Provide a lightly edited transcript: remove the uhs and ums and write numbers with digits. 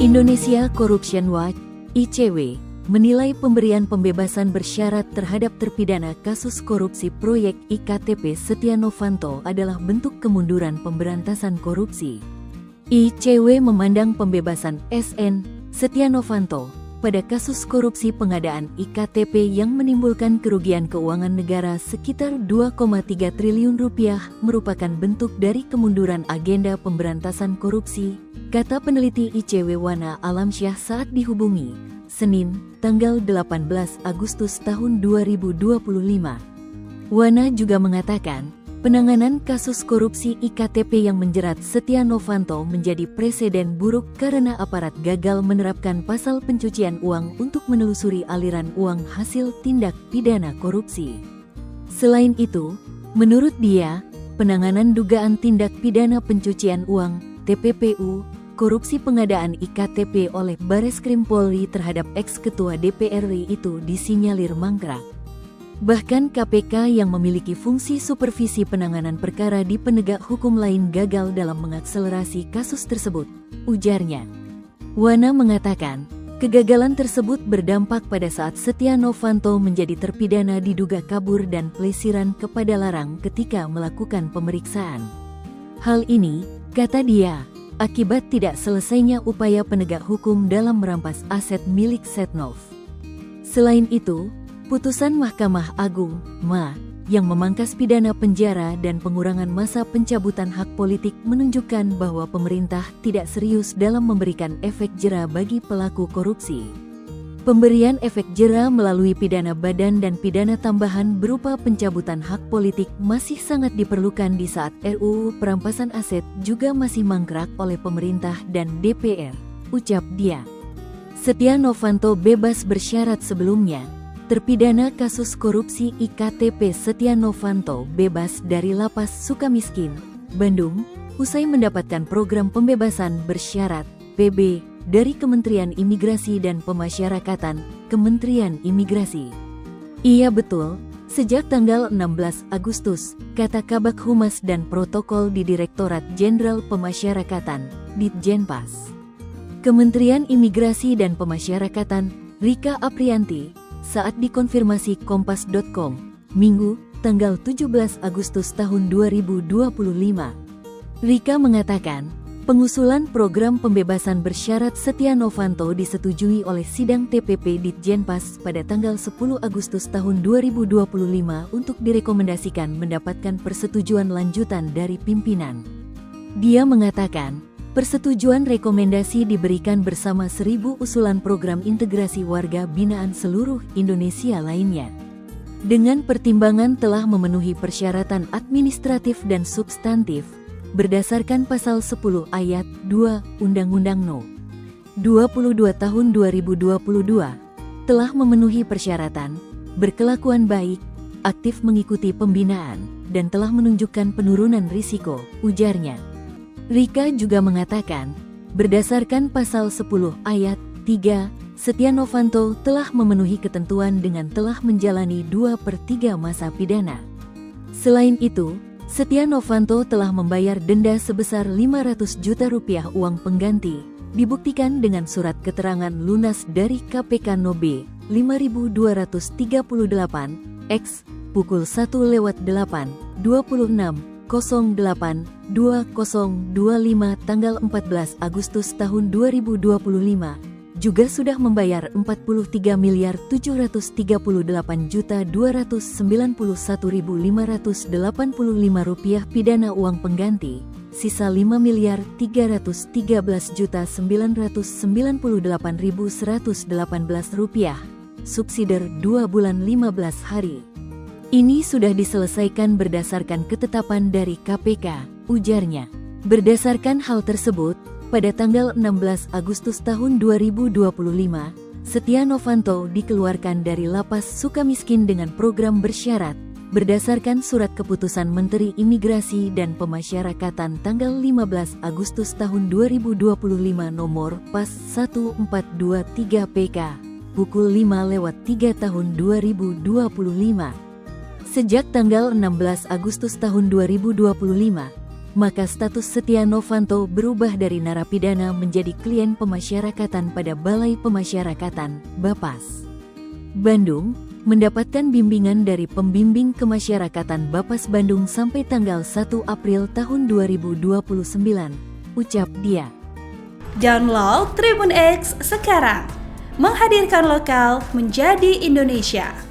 Indonesia Corruption Watch (ICW) menilai pemberian pembebasan bersyarat terhadap terpidana kasus korupsi proyek IKTP Setia Novanto adalah bentuk kemunduran pemberantasan korupsi. ICW memandang pembebasan SN Setia Novanto pada kasus korupsi pengadaan IKTP yang menimbulkan kerugian keuangan negara sekitar 2,3 triliun rupiah merupakan bentuk dari kemunduran agenda pemberantasan korupsi, kata peneliti ICW Wana Alamsyah saat dihubungi Senin, tanggal 18 Agustus tahun 2025. Wana juga mengatakan, penanganan kasus korupsi IKTP yang menjerat Setia Novanto menjadi preseden buruk karena aparat gagal menerapkan pasal pencucian uang untuk menelusuri aliran uang hasil tindak pidana korupsi. Selain itu, menurut dia, penanganan dugaan tindak pidana pencucian uang (TPPU) korupsi pengadaan IKTP oleh Bareskrim Polri terhadap ex-ketua DPR RI itu disinyalir mangkrak. Bahkan KPK yang memiliki fungsi supervisi penanganan perkara di penegak hukum lain gagal dalam mengakselerasi kasus tersebut, ujarnya. Wana mengatakan, kegagalan tersebut berdampak pada saat Setia Novanto menjadi terpidana diduga kabur dan pelesiran kepada larang ketika melakukan pemeriksaan. Hal ini, kata dia, akibat tidak selesainya upaya penegak hukum dalam merampas aset milik Setnov. Selain itu, putusan Mahkamah Agung (MA) yang memangkas pidana penjara dan pengurangan masa pencabutan hak politik menunjukkan bahwa pemerintah tidak serius dalam memberikan efek jera bagi pelaku korupsi. Pemberian efek jera melalui pidana badan dan pidana tambahan berupa pencabutan hak politik masih sangat diperlukan di saat RUU perampasan aset juga masih mangkrak oleh pemerintah dan DPR, ucap dia. Setia Novanto bebas bersyarat sebelumnya. Terpidana kasus korupsi IKTP Setia Novanto bebas dari Lapas Sukamiskin, Bandung, usai mendapatkan program pembebasan bersyarat (PB) dari Kementerian Imigrasi dan Pemasyarakatan, Kementerian Imigrasi. Iya betul, sejak tanggal 16 Agustus, kata Kabag Humas dan Protokol di Direktorat Jenderal Pemasyarakatan, Ditjenpas. Kementerian Imigrasi dan Pemasyarakatan, Rika Aprianti, saat dikonfirmasi Kompas.com, Minggu, tanggal 17 Agustus tahun 2025. Rika mengatakan, pengusulan program pembebasan bersyarat Setia Novanto disetujui oleh Sidang TPP Ditjenpas pada tanggal 10 Agustus tahun 2025 untuk direkomendasikan mendapatkan persetujuan lanjutan dari pimpinan. Dia mengatakan, persetujuan rekomendasi diberikan bersama 1.000 usulan program integrasi warga binaan seluruh Indonesia lainnya. Dengan pertimbangan telah memenuhi persyaratan administratif dan substantif, berdasarkan pasal 10 ayat 2 Undang-Undang No. 22 tahun 2022, telah memenuhi persyaratan, berkelakuan baik, aktif mengikuti pembinaan, dan telah menunjukkan penurunan risiko, ujarnya. Rika juga mengatakan, berdasarkan pasal 10 ayat 3, Setia Novanto telah memenuhi ketentuan dengan telah menjalani 2/3 masa pidana. Selain itu, Setia Novanto telah membayar denda sebesar 500 juta rupiah uang pengganti, dibuktikan dengan surat keterangan lunas dari KPK No. B. 5238, X, pukul 1:26:08/2025 tanggal 14 Agustus tahun 2025, juga sudah membayar 43.298.291.585 rupiah pidana uang pengganti, sisa 5.313.998.118 rupiah, subsidiar 2 bulan 15 hari. Ini sudah diselesaikan berdasarkan ketetapan dari KPK, ujarnya. Berdasarkan hal tersebut, pada tanggal 16 Agustus tahun 2025, Setia Novanto dikeluarkan dari Lapas Sukamiskin dengan program bersyarat, berdasarkan surat keputusan Menteri Imigrasi dan Pemasyarakatan tanggal 15 Agustus tahun 2025 nomor PAS 1423 PK, pukul 5:03 tahun 2025. Sejak tanggal 16 Agustus tahun 2025, maka status Setia Novanto berubah dari narapidana menjadi klien pemasyarakatan pada Balai Pemasyarakatan, Bapas Bandung, mendapatkan bimbingan dari pembimbing kemasyarakatan Bapas Bandung sampai tanggal 1 April tahun 2029, ucap dia. Download Tribun X sekarang, menghadirkan lokal menjadi Indonesia.